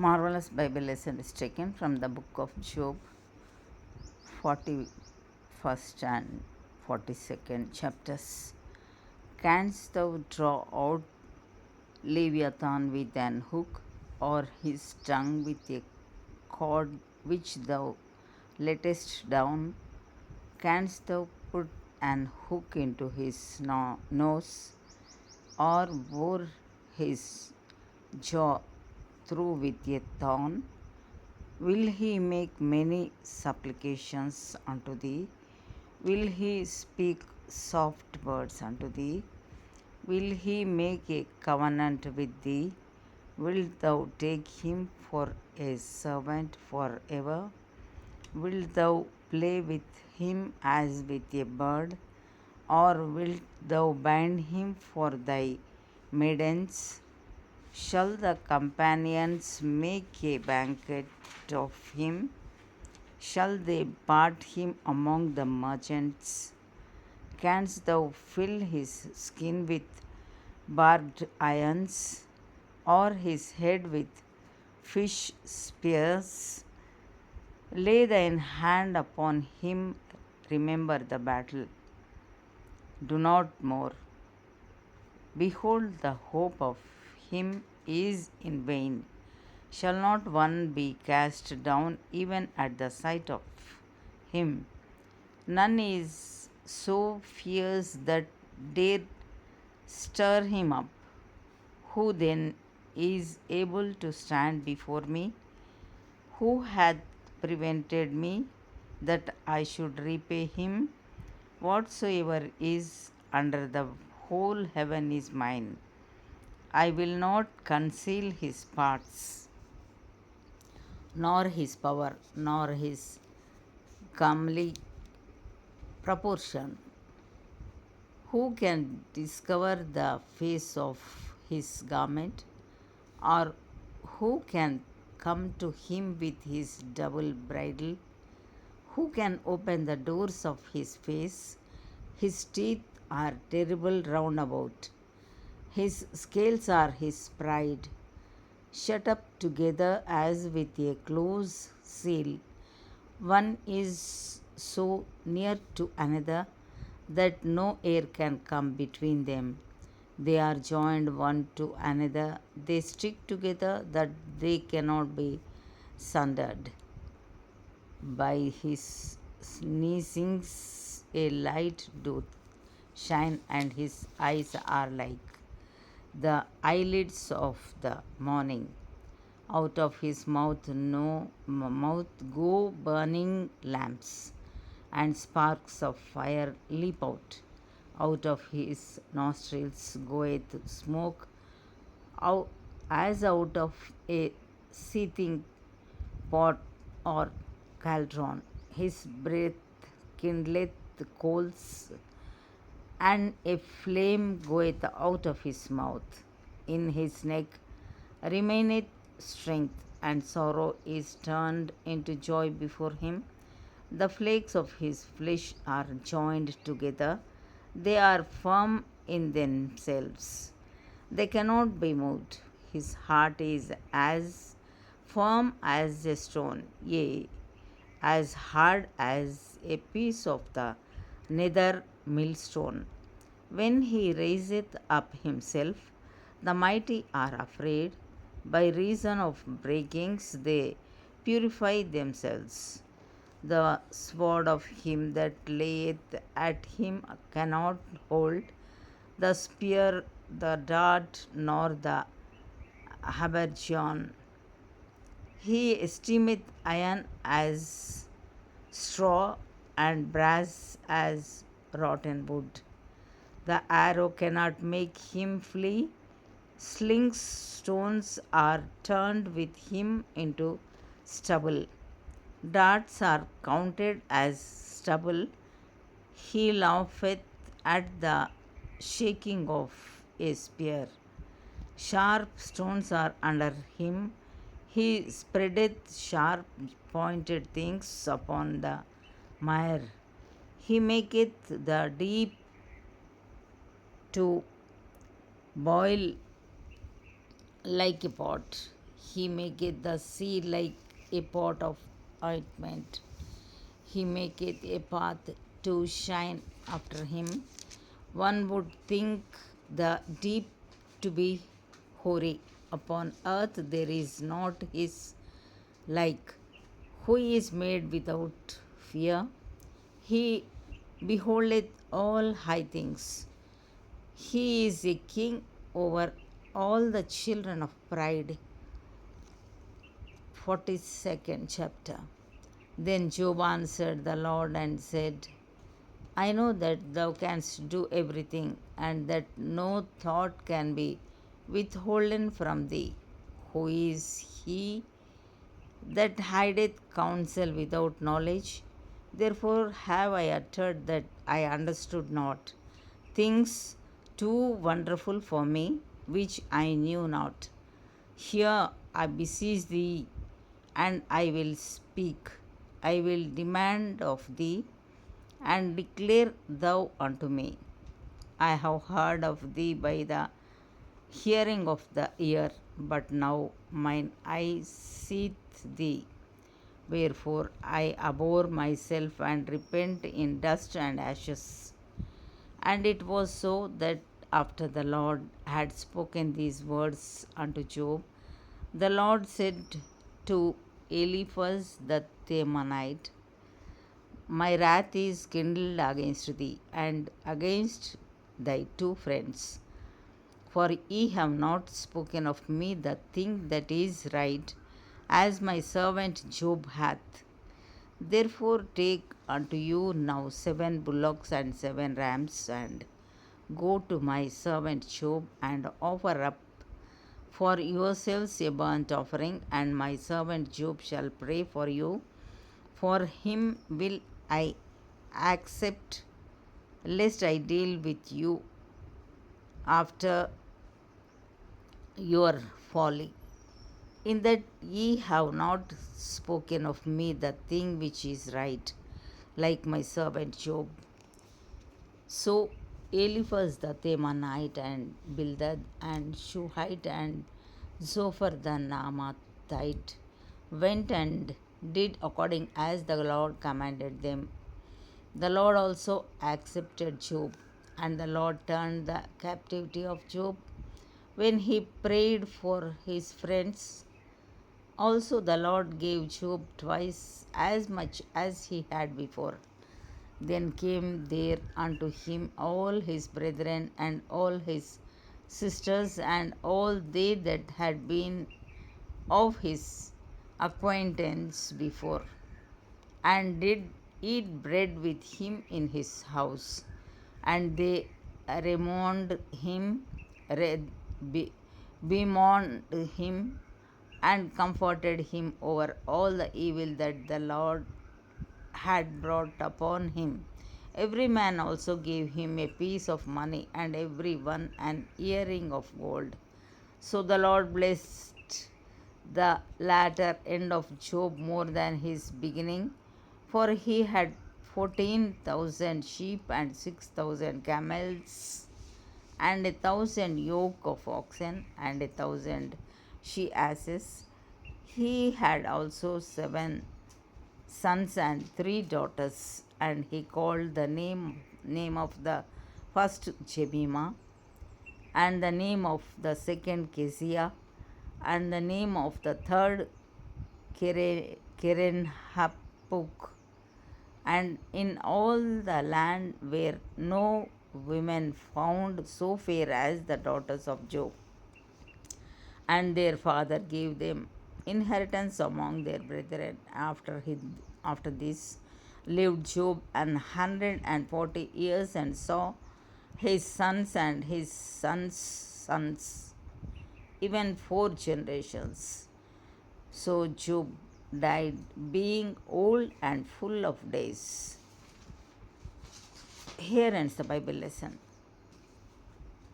Marvelous Bible lesson is taken from the book of Job, 41st and 42nd chapters. Canst thou draw out Leviathan with an hook, or his tongue with a cord which thou lettest down? Canst thou put an hook into his nose, or bore his jaw through with a thorn? Will he make many supplications unto thee? Will he speak soft words unto thee? Will he make a covenant with thee? Wilt thou take him for a servant forever? Wilt thou play with him as with a bird? Or wilt thou bind him for thy maidens? Shall the companions make a banquet of him? Shall they part him among the merchants? Canst thou fill his skin with barbed irons, or his head with fish spears? Lay thine hand upon him, remember the battle. Do not more. Behold, the hope of him is in vain. Shall not one be cast down even at the sight of him? None is so fierce that dare stir him up. Who then is able to stand before me? Who hath prevented me that I should repay him? Whatsoever is under the whole heaven is mine. I will not conceal his parts, nor his power, nor his comely proportion. Who can discover the face of his garment, or who can come to him with his double bridle? Who can open the doors of his face? His teeth are terrible round about. His scales are his pride, shut up together as with a close seal. One is so near to another that no air can come between them. They are joined one to another, they stick together that they cannot be sundered. By his sneezings a light doth shine, and his eyes are like the eyelids of the morning. Out of his mouth go burning lamps, and sparks of fire leap out. Out of his nostrils goeth smoke, out, as out of a seething pot or cauldron. His breath kindleth coals, and a flame goeth out of his mouth. In his neck remaineth strength, and sorrow is turned into joy before him. The flakes of his flesh are joined together, they are firm in themselves, they cannot be moved. His heart is as firm as a stone, yea, as hard as a piece of the nether millstone. When he raiseth up himself, the mighty are afraid. By reason of breakings, they purify themselves. The sword of him that layeth at him cannot hold, the spear, the dart, nor the habergeon. He esteemeth iron as straw, and brass as rotten wood. The arrow cannot make him flee. Slings stones are turned with him into stubble. Darts are counted as stubble. He laugheth at the shaking of a spear. Sharp stones are under him. He spreadeth sharp pointed things upon the mire. He maketh the deep to boil like a pot. He maketh the sea like a pot of ointment. He maketh a path to shine after him. One would think the deep to be hoary. Upon earth there is not his like, who is made without fear. He beholdeth all high things. He is a king over all the children of pride. 42nd chapter. Then Job answered the Lord and said, I know that thou canst do everything, and that no thought can be withholden from thee. Who is he that hideth counsel without knowledge? Therefore have I uttered that I understood not, things too wonderful for me, which I knew not. Here I beseech thee, and I will speak. I will demand of thee, and declare thou unto me. I have heard of thee by the hearing of the ear, but now mine eye seeth thee. Wherefore I abhor myself and repent in dust and ashes. And it was so that after the Lord had spoken these words unto Job, the Lord said to Eliphaz the Temanite, my wrath is kindled against thee, and against thy two friends. For ye have not spoken of me the thing that is right, as my servant Job hath. Therefore take unto you now 7 bullocks and 7 rams, and go to my servant Job, and offer up for yourselves a burnt offering, and my servant Job shall pray for you. For him will I accept, lest I deal with you after your folly, in that ye have not spoken of me the thing which is right, like my servant Job. So Eliphaz the Temanite, and Bildad, and Shuhite, and Zophar the Naamathite went and did according as the Lord commanded them. The Lord also accepted Job, and the Lord turned the captivity of Job when he prayed for his friends. Also, the Lord gave Job twice as much as he had before. Then came there unto him all his brethren and all his sisters and all they that had been of his acquaintance before, and did eat bread with him in his house. And they bemoaned him, bemoaned him, and comforted him over all the evil that the Lord had brought upon him. Every man also gave him a piece of money, and every one an earring of gold. So the Lord blessed the latter end of Job more than his beginning, for he had 14,000 sheep and 6,000 camels, and 1,000 yoke of oxen, and 1,000 she asses. He had also 7 sons and 3 daughters, and he called the name of the first Jemima, and the name of the second Keziah, and the name of the third Kerenhapuk. And in all the land were no women found so fair as the daughters of Job. And their father gave them inheritance among their brethren. After this lived Job 140 years, and saw his sons and his sons' sons, even 4 generations. So Job died, being old and full of days. Here ends the Bible lesson.